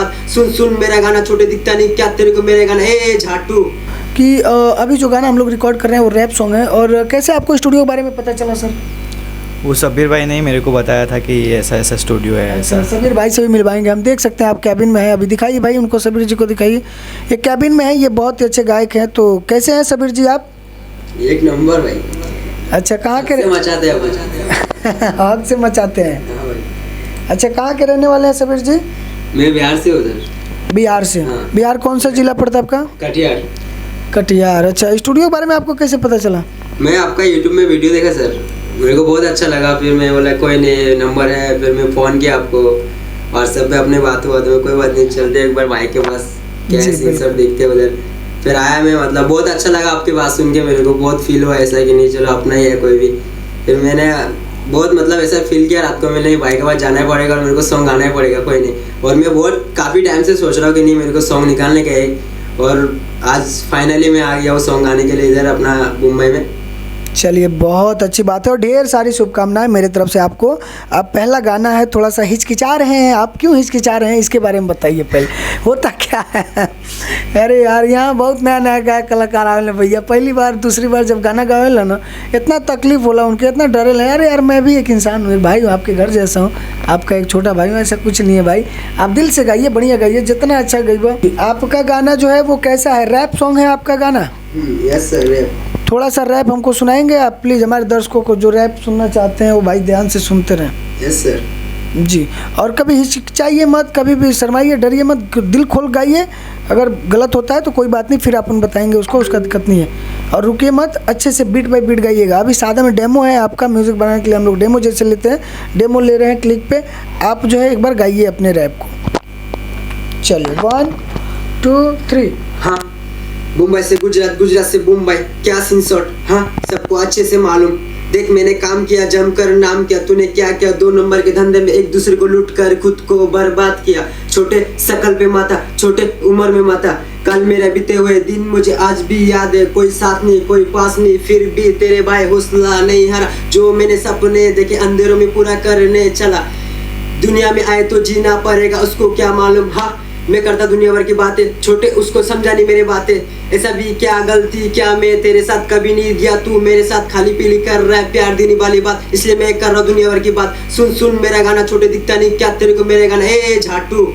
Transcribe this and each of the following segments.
बात, सुन सुन मेरा गाना, छोटे दिखता नहीं क्या तेरे को मेरा गाना, ए झाटू। कि अभी जो गाना हम लोग रिकॉर्ड कर रहे हैं वो रैप सॉन्ग है, और कैसे आपको स्टूडियो के बारे में पता चला सर? वो सबीर भाई ने ही मेरे को बताया था कि ऐसा ऐसा स्टूडियो है ऐसा। सबीर भाई से भी मिलवाएंगे हम। देख सकते हैं आप कैबिन में है, अभी दिखाइए भाई उनको, सबीर जी को दिखाइए। ये कैबिन में है, ये बहुत ही अच्छे गायक हैं। तो कैसे हैं सबीर जी आप? एक नंबर भाई। अच्छा, कहाँ के मचाते हैं आग से मचाते हैं। हाँ भाई। अच्छा, कहाँ के रहने वाले हैं सबीर जी? मैं बिहार से हूँ सर। बिहार से? हाँ। बिहार कौन सा जिला पड़ता है आपका? कटिहार। कटिहार। अच्छा, स्टूडियो के बारे में आपको कैसे पता चला? मैं आपका यूट्यूब में वीडियो देखा सर, मेरे को बहुत अच्छा लगा। फिर मैं बोला कोई नहीं, नंबर है, फिर मैं फ़ोन किया आपको, व्हाट्सएप पे अपने बात हुआ, तो कोई बात नहीं, चलते एक बार भाई के पास, क्या सीन सब देखते उधर। फिर आया मैं, मतलब बहुत अच्छा लगा आपकी बात सुन के, मेरे को बहुत फील हुआ ऐसा कि नहीं चलो अपना ही है कोई भी। फिर मैंने बहुत मतलब ऐसा फील किया रात को, मैंने नहीं भाई के पास जाना पड़ेगा और मेरे को सॉन्ग गाना ही पड़ेगा, कोई नहीं। और मैं बहुत काफ़ी टाइम से सोच रहा हूँ कि नहीं मेरे को सॉन्ग निकालने का है, और आज फाइनली मैं आ गया वो सॉन्ग गाने के लिए इधर अपना मुंबई में। चलिए, बहुत अच्छी बात है और ढेर सारी शुभकामनाएं मेरे तरफ से आपको। अब पहला गाना है, थोड़ा सा हिचकिचा रहे हैं आप, क्यों हिचकिचा रहे हैं इसके बारे में बताइए पहले, होता क्या है? अरे यार, यहाँ बहुत नया नया गायक कलाकार आए भैया, पहली बार दूसरी बार जब गाना गावेला ना, इतना तकलीफ होला उनके, इतना डरे है। अरे यार, मैं भी एक इंसान हूँ, भाई हूँ, आपके घर जैसा हूँ, आपका एक छोटा भाई हूँ, ऐसा कुछ नहीं है भाई। आप दिल से गाइए, बढ़िया गाइए, जितना अच्छा गाइए। आपका गाना जो है वो कैसा है, रैप सॉन्ग है आपका गाना? Yes sir, rap. थोड़ा सा रैप हमको सुनाएंगे आप प्लीज़? हमारे दर्शकों को जो रैप सुनना चाहते हैं वो भाई ध्यान से सुनते रहें। यस सर जी। और कभी हिचकिचाइए मत, कभी भी शर्माइए, डरिए मत, दिल खोल गाइए। अगर गलत होता है तो कोई बात नहीं, फिर अपन बताएंगे उसको, उसका दिक्कत नहीं है। और रुकिए मत, अच्छे से बीट बाई बीट गाइएगा। अभी सादा में डेमो है आपका, म्यूज़िक बनाने के लिए हम लोग डेमो जैसे लेते हैं, डेमो ले रहे हैं क्लिक पे। आप जो है एक बार गाइए अपने रैप को। चलिए, 1 2 3। हाँ, मुंबई से गुजरात, गुजरात से मुंबई, क्या सीन शॉट, हाँ सबको अच्छे से मालूम। देख मैंने काम किया, जमकर नाम किया, तूने क्या किया, 2 नंबर के धंधे में एक दूसरे को लूट कर खुद को बर्बाद किया। छोटे शकल पे माता, छोटे उम्र में माता, कल मेरे बीते हुए दिन मुझे आज भी याद है। कोई साथ नहीं, कोई पास नहीं, फिर भी तेरे भाई हौसला नहीं हारा। जो मैंने सपने देखे अंधेरों में पूरा करने चला। दुनिया में आए तो जीना पड़ेगा, उसको क्या मालूम। हाँ, मैं करता दुनिया भर की बातें, छोटे उसको समझा नहीं मेरी बातें। ऐसा भी क्या गलती, क्या मैं तेरे साथ कभी नहीं दिया, तू मेरे साथ खाली पीली कर रहा है प्यार देने वाली बात, इसलिए मैं कर रहा हूँ दुनिया भर की बात। सुन सुन मेरा गाना, छोटे दिखता नहीं क्या तेरे को मेरा गाना, ए झाटू।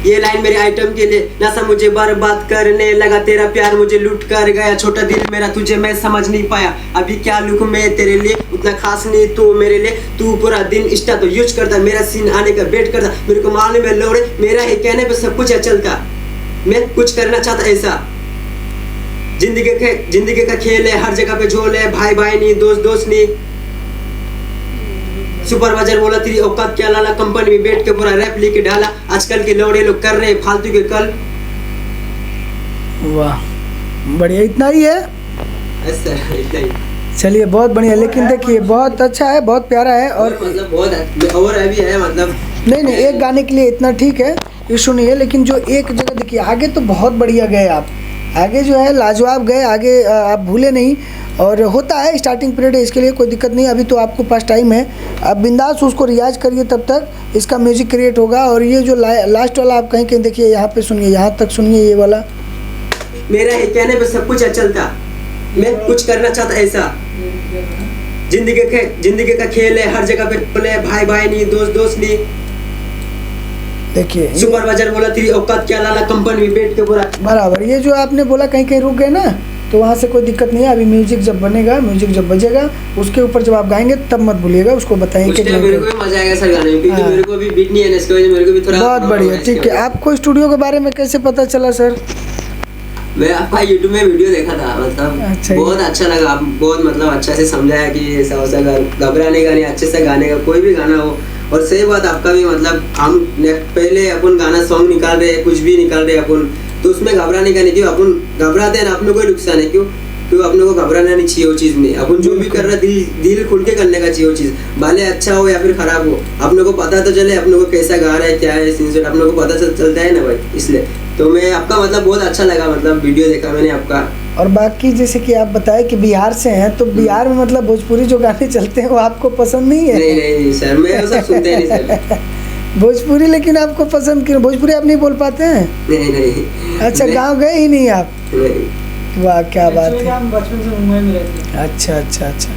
ये लाइन मेरे आइटम के लिए, नशा मुझे बर्बाद करने लगा, तेरा प्यार मुझे लूट कर गया, छोटा दिल मेरा तुझे मैं समझ नहीं पाया। अभी क्या लिखूं मैं तेरे लिए, उतना खास नहीं तू मेरे लिए। तू पूरा दिन इंस्टा तो यूज करता, मेरा सीन आने का वेट करता, मेरे को मालूम है लोड़े, मेरा ही कहने पे सब कुछ चलता। मैं कुछ करना चाहता ऐसा, जिंदगी का खेल है, हर जगह पे झोल है, भाई भाई नहीं, दोस्त दोस्त नहीं। सुपरवाइजर बोला तेरी औकात क्या लाला, कंपनी में बैठ के पूरा रैप लिख के डाला। आजकल के लौड़े लोग कर रहे फालतू के कल। वाह, बढ़िया, इतना ही है? ऐसा इतना ही। चलिए, बहुत बढ़िया। लेकिन देखिए, बहुत अच्छा है, बहुत प्यारा है। और मतलब बहुत और अभी है, मतलब नहीं, एक गाने के लिए इतना ठीक है, इशू नहीं है। लेकिन जो एक जगह देखिए, आगे तो बहुत बढ़िया गए आप, आगे जो है लाजवाब गए, आगे आप भूले नहीं। और होता है, स्टार्टिंग पीरियड है, इसके लिए कोई दिक्कत नहीं। अभी तो आपको पास टाइम है, आप बिंदास उसको रियाज करिए, तब तक इसका म्यूजिक क्रिएट होगा। और ये जो लास्ट वाला आप कहीं कहीं देखिए, यहाँ पे सुनिए, यहाँ तक सुनिए, ये वाला। मेरा ही कहने पे सब कुछ चलता, मैं कुछ करना चाहता ऐसा। जिंदगी का खेल है, हर जगह पे भाई भाई नहीं, दोस्त दोस्त नहीं। देखिए, सुपरवाइजर बोला तेरी औकात क्या लाला, कंपनी में बैठ के पूरा बराबर। ये जो आपने बोला कहीं कहीं रुक गए ना, तो वहाँ से कोई दिक्कत नहीं है। अभी म्यूजिक जब बनेगा, म्यूजिक जब बजेगा, उसके ऊपर जब आप गाएंगे तब मत भूलिएगा, उसको बताएंगे। मेरे को भी मजा आएगा सर गाने में, क्योंकि मेरे को भी बीट नहीं है ना, इसकी वजह से मेरे को भी थोड़ा बहुत बढ़िया। ठीक है, आपको स्टूडियो के बारे में कैसे पता चला सर? मैं आपका यूट्यूब में वीडियो देखा था, मतलब अच्छा, बहुत अच्छा लगा। आप बहुत मतलब अच्छा से समझाया कि ऐसा वैसा घबराने का नहीं, अच्छे से गाने का, कोई भी गाना हो। और सही बात आपका भी, मतलब हम पहले अपन गाना सॉन्ग निकाल रहे हैं, कुछ भी निकाल रहे हैं अपन, तो उसमें घबराने का नहीं। क्यों अपन घबराते हैं ना, अपने कोई नुकसान है, क्यों अपने को घबराना नहीं चाहिए वो चीज़ में। अपन जो भी कर रहा है दिल खुल के करने का चाहिए वो चीज़, भले अच्छा हो या फिर खराब हो, अपने को पता तो चले अपने को कैसा गा रहा है, क्या है सीन, अपने को पता चलता है ना भाई। इसलिए तो मैं आपका मतलब बहुत अच्छा लगा, मतलब वीडियो देखा मैंने आपका। और बाकी जैसे कि आप बताए कि बिहार से हैं, तो बिहार में मतलब भोजपुरी जो गाने चलते हैं वो आपको पसंद नहीं है? नहीं सर, मैं वो सब सुनते नहीं सर। भोजपुरी लेकिन आपको पसंद क्यों? भोजपुरी आप नहीं बोल पाते हैं? नहीं अच्छा, नहीं, गांव गए ही नहीं आप? नहीं। वाह क्या बात है। हम बचपन से मुंबई में रहते हैं। अच्छा अच्छा अच्छा,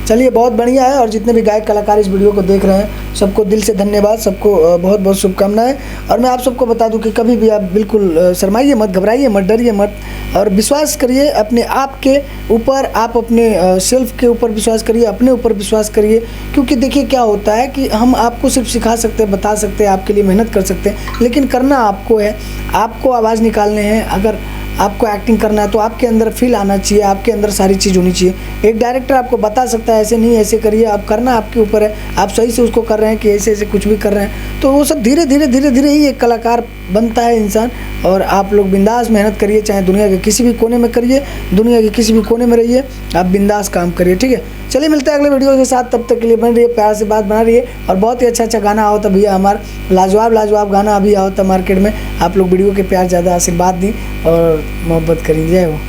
चलिए बहुत बढ़िया है। और जितने भी गायक कलाकार इस वीडियो को देख रहे हैं सबको दिल से धन्यवाद, सबको बहुत बहुत शुभकामनाएं। और मैं आप सबको बता दूं कि कभी भी आप बिल्कुल शर्माइए मत, घबराइए मत, डरिए मत और विश्वास करिए अपने आप के ऊपर, आप अपने सेल्फ के ऊपर विश्वास करिए, अपने ऊपर विश्वास करिए। क्योंकि देखिए क्या होता है कि हम आपको सिर्फ सिखा सकते हैं, बता सकते हैं, आपके लिए मेहनत कर सकते हैं, लेकिन करना आपको है। आपको आवाज़ निकालने हैं, अगर आपको एक्टिंग करना है तो आपके अंदर फील आना चाहिए, आपके अंदर सारी चीज़ होनी चाहिए। एक डायरेक्टर आपको बता सकता है ऐसे नहीं ऐसे करिए, आप करना आपके ऊपर है। आप सही से उसको कर रहे हैं कि ऐसे ऐसे कुछ भी कर रहे हैं, तो वो सब धीरे धीरे धीरे धीरे ही एक कलाकार बनता है इंसान। और आप लोग बिंदास मेहनत करिए, चाहे दुनिया के किसी भी कोने में करिए, दुनिया के किसी भी कोने में रहिए, आप बिंदास काम करिए, ठीक है। चलिए मिलते हैं अगले वीडियो के साथ, तब तक के लिए बन रही है, प्यार से बात बना रही है। और बहुत ही अच्छा अच्छा गाना आओ था भैया, हमारा लाजवाब लाजवाब गाना अभी आओ था मार्केट में। आप लोग वीडियो के प्यार ज़्यादा आशीर्वाद दी और मोहब्बत करें। जय हो।